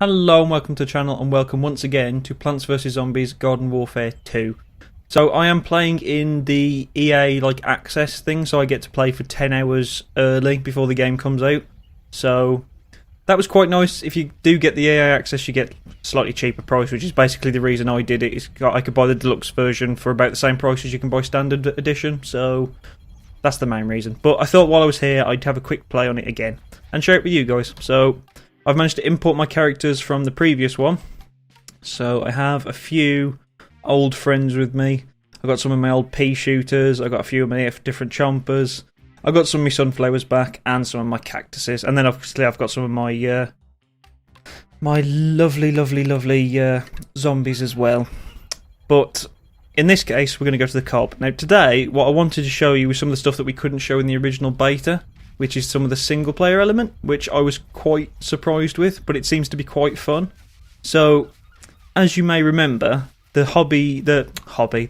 Hello and welcome to the channel, and welcome once again to Plants vs Zombies Garden Warfare 2. So I am playing in the EA access thing, so I get to play for 10 hours early before the game comes out. So that was quite nice. If you do get the EA access, you get slightly cheaper price, which is basically the reason I did it. I could buy the deluxe version for about the same price as you can buy standard edition, so that's the main reason. But I thought while I was here I'd have a quick play on it again and share it with you guys. So I've managed to import my characters from the previous one. So I have a few old friends with me. I've got some of my old pea shooters. I've got a few of my different chompers. I've got some of my sunflowers back and some of my cactuses. And then obviously I've got some of my my lovely zombies as well. But in this case we're going to go to the co-op. Now today what I wanted to show you was some of the stuff that we couldn't show in the original beta, which is some of the single player element, which I was quite surprised with, but it seems to be quite fun. So, as you may remember, the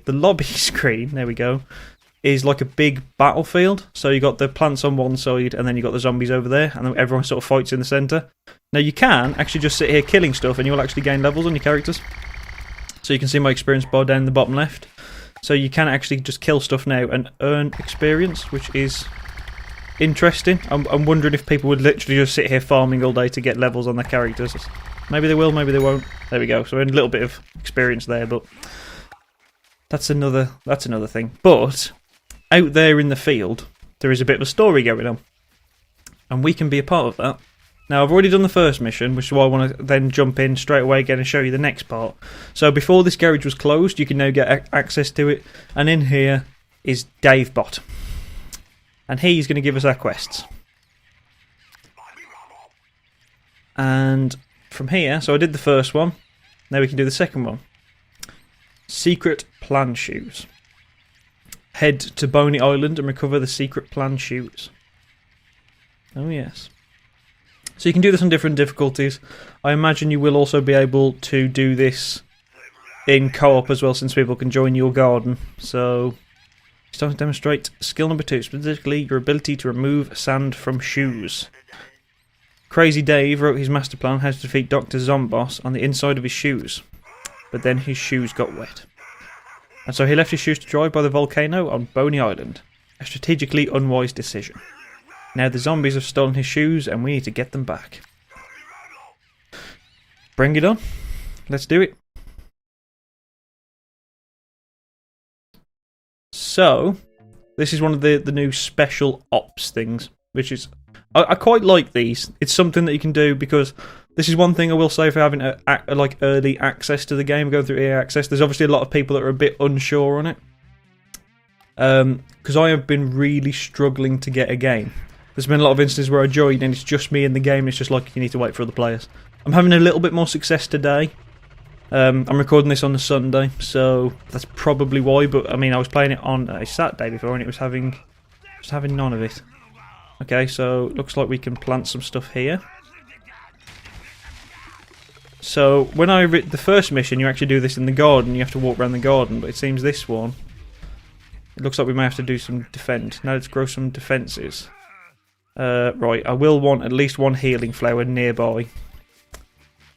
lobby screen, there we go, is like a big battlefield. So you got the plants on one side, and then you got the zombies over there, and then everyone sort of fights in the centre. Now you can actually just sit here killing stuff, and you will actually gain levels on your characters. So you can see my experience bar down the bottom left. So you can actually just kill stuff now and earn experience, which is interesting. I'm wondering if people would literally just sit here farming all day to get levels on their characters. Maybe they will, maybe they won't. There we go. So a little bit of experience there, but that's another thing. But out there in the field, there is a bit of a story going on, and we can be a part of that. Now I've already done the first mission, which is why I want to then jump in straight away again and show you the next part. So before this garage was closed, you can now get access to it, and in here is DaveBot. And he's going to give us our quests. And from here, so I did the first one. Now we can do the second one. Secret plan shoes. Head to Boney Island and recover the secret plan shoes. Oh yes. So you can do this on different difficulties. I imagine you will also be able to do this in co-op as well, since people can join your garden. So starting to demonstrate skill number 2, specifically your ability to remove sand from shoes. Crazy Dave wrote his master plan how to defeat Dr. Zomboss on the inside of his shoes, but then his shoes got wet. And so he left his shoes to dry by the volcano on Boney Island. A strategically unwise decision. Now the zombies have stolen his shoes and we need to get them back. Bring it on. Let's do it. So, this is one of the new special ops things, which is, I quite like these. It's something that you can do, because this is one thing I will say for having early access to the game, going through EA access. There's obviously a lot of people that are a bit unsure on it, because I have been really struggling to get a game. There's been a lot of instances where I join and it's just me in the game, and it's just like you need to wait for other players. I'm having a little bit more success today. I'm recording this on a Sunday, so that's probably why. But I mean, I was playing it on a Saturday before, and it was having none of it. Okay, so looks like we can plant some stuff here. So when I read the first mission, you actually do this in the garden. You have to walk around the garden, but it seems this one, it looks like we may have to do some defend. Now let's grow some defences. Right, I will want at least one healing flower nearby,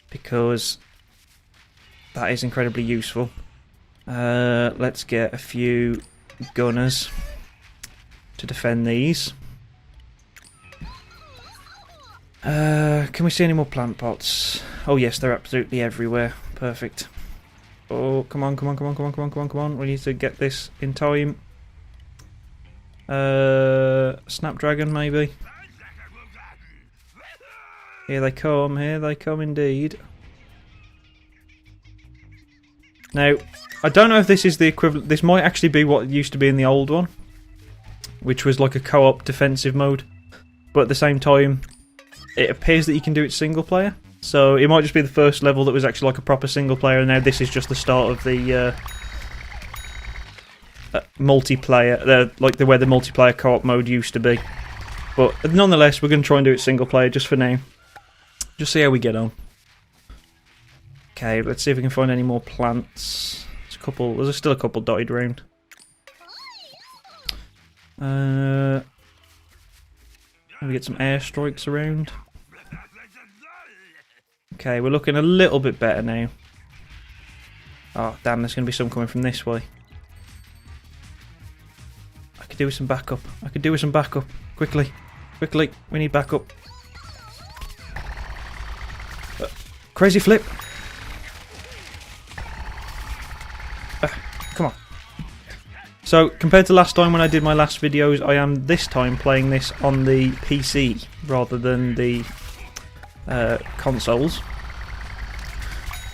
because that is incredibly useful. Let's get a few gunners to defend these. Can we see any more plant pots? Oh yes, they're absolutely everywhere. Perfect. Oh, come on. We need to get this in time. Snapdragon, maybe. Here they come indeed. Now, I don't know if this is the equivalent. This might actually be what it used to be in the old one, which was like a co-op defensive mode. But at the same time, it appears that you can do it single player. So it might just be the first level that was actually like a proper single player, and now this is just the start of the multiplayer, where the multiplayer co-op mode used to be. But nonetheless, we're going to try and do it single player just for now. Just see how we get on. Okay, let's see if we can find any more plants. There's still a couple dotted around. Maybe get some airstrikes around. Okay, we're looking a little bit better now. Oh, damn, there's going to be some coming from this way. I could do with some backup. I could do with some backup. Quickly. Quickly. We need backup. Crazy flip. Come on. So, compared to last time when I did my last videos, I am this time playing this on the PC rather than the consoles.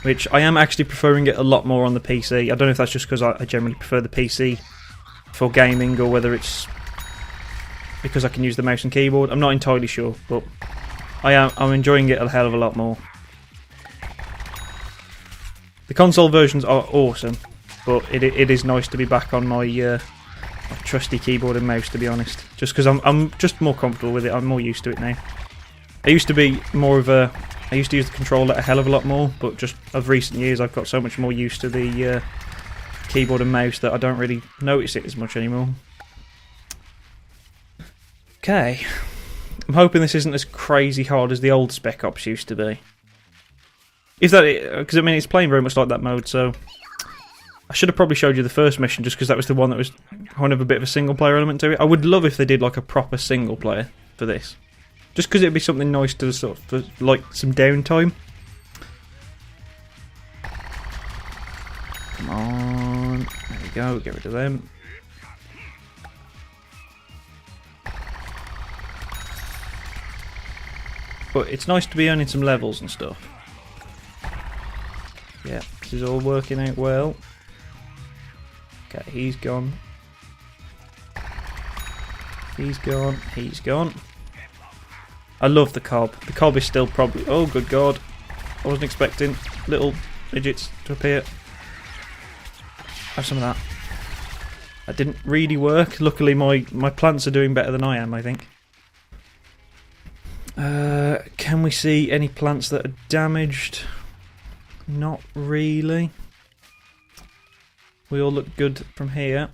Which I am actually preferring it a lot more on the PC. I don't know if that's just because I generally prefer the PC for gaming or whether it's because I can use the mouse and keyboard. I'm not entirely sure, but I'm enjoying it a hell of a lot more. The console versions are awesome, but it is nice to be back on my trusty keyboard and mouse, to be honest. Just because I'm just more comfortable with it. I'm more used to it now. I used to be more of a... I used to use the controller a hell of a lot more, but just of recent years I've got so much more used to the keyboard and mouse that I don't really notice it as much anymore. Okay. I'm hoping this isn't as crazy hard as the old Spec Ops used to be. If that, because I mean it's playing very much like that mode, so I should have probably showed you the first mission just because that was the one that was kind of a bit of a single player element to it. I would love if they did like a proper single player for this. Just because it'd be something nice to sort of, like, some downtime. Come on. There we go, get rid of them. But it's nice to be earning some levels and stuff. Yeah, this is all working out well. Okay, he's gone. He's gone. He's gone. I love the cob. The cob is still probably... Oh, good God. I wasn't expecting little midgets to appear. Have some of that. That didn't really work. Luckily, my plants are doing better than I am, I think. Can we see any plants that are damaged? Not really. We all look good from here.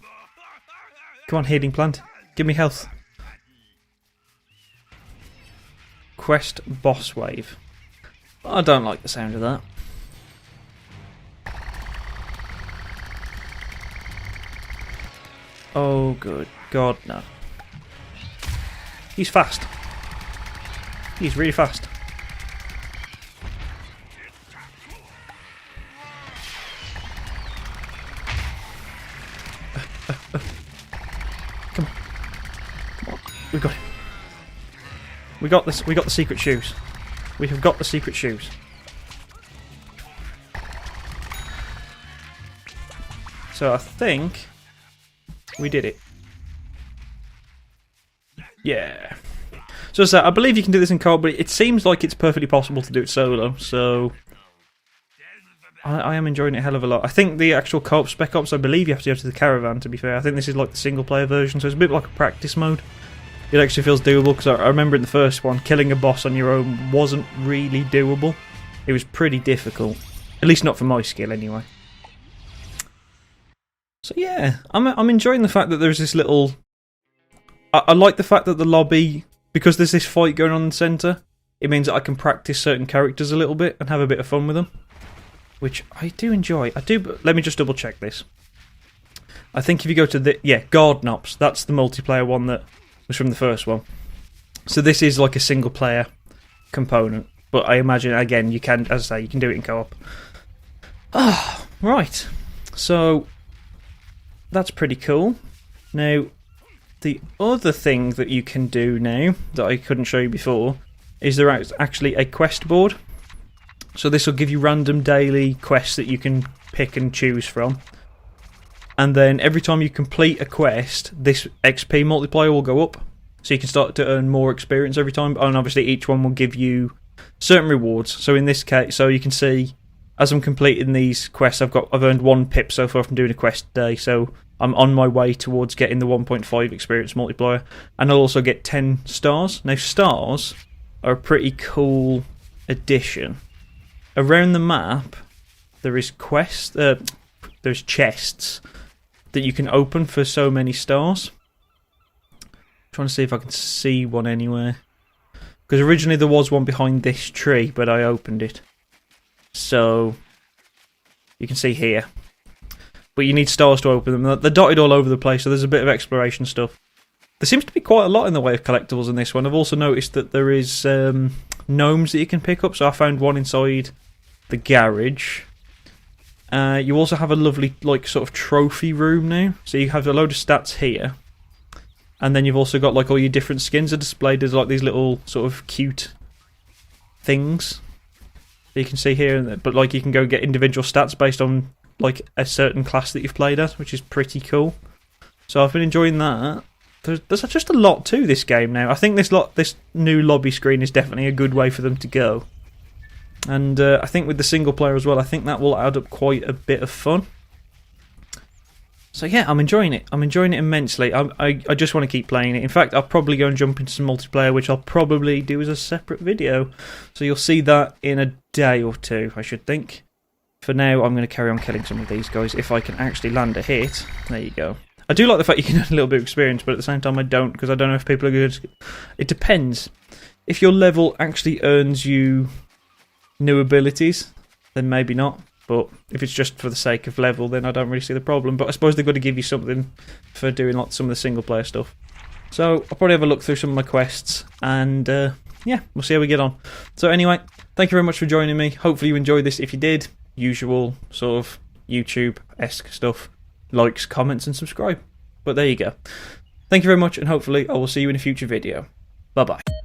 Come on, healing plant. Give me health. Quest boss wave. I don't like the sound of that. Oh good God, no. He's fast. He's really fast. Come on. Come on. We've got him. We got this. We got the secret shoes. We have got the secret shoes. So I think we did it. Yeah. So I believe you can do this in co-op, but it seems like it's perfectly possible to do it solo. So I am enjoying it a hell of a lot. I think the actual co-op Spec Ops, I believe you have to go to the caravan. To be fair, I think this is like the single player version, so it's a bit like a practice mode. It actually feels doable, because I remember in the first one, killing a boss on your own wasn't really doable. It was pretty difficult. At least not for my skill, anyway. So yeah, I'm enjoying the fact that there's this little... I like the fact that the lobby, because there's this fight going on in the centre, it means that I can practice certain characters a little bit and have a bit of fun with them. Which I do enjoy. I do, but let me just double check this. I think if you go to the... Yeah, Garden Ops, that's the multiplayer one that was from the first one. So this is like a single player component, but I imagine again you can, as I say, you can do it in co-op. Ah, right. So that's pretty cool. Now, the other thing that you can do now that I couldn't show you before is there is actually a quest board. So this will give you random daily quests that you can pick and choose from. And then every time you complete a quest, this XP multiplier will go up. So you can start to earn more experience every time. And obviously each one will give you certain rewards. So in this case, so you can see, as I'm completing these quests, I've earned 1 pip so far from doing a quest a day. So I'm on my way towards getting the 1.5 experience multiplier. And I'll also get 10 stars. Now stars are a pretty cool addition. Around the map, there is there's chests that you can open for so many stars. I'm trying to see if I can see one anywhere. Because originally there was one behind this tree, but I opened it. So you can see here. But you need stars to open them. They're dotted all over the place, so there's a bit of exploration stuff. There seems to be quite a lot in the way of collectibles in this one. I've also noticed that there is gnomes that you can pick up, so I found one inside the garage. You also have a lovely like sort of trophy room now, so you have a load of stats here, and then you've also got like all your different skins are displayed as like these little sort of cute things that you can see here. But like you can go get individual stats based on like a certain class that you've played as, which is pretty cool. So I've been enjoying that. There's just a lot to this game now. I think this new lobby screen is definitely a good way for them to go. And I think with the single player as well, I think that will add up quite a bit of fun. So yeah, I'm enjoying it. I'm enjoying it immensely. I just want to keep playing it. In fact, I'll probably go and jump into some multiplayer, which I'll probably do as a separate video. So you'll see that in a day or two, I should think. For now, I'm going to carry on killing some of these guys if I can actually land a hit. There you go. I do like the fact you can have a little bit of experience, but at the same time I don't, because I don't know if people are good. It depends. If your level actually earns you new abilities, then maybe not. But if it's just for the sake of level, then I don't really see the problem. But I suppose they've got to give you something for doing like some of the single player stuff. So I'll probably have a look through some of my quests, and yeah, we'll see how we get on. So anyway, thank you very much for joining me. Hopefully you enjoyed this. If you did, usual sort of YouTube-esque stuff. Likes, comments, and subscribe. But there you go. Thank you very much, and hopefully I will see you in a future video. Bye-bye.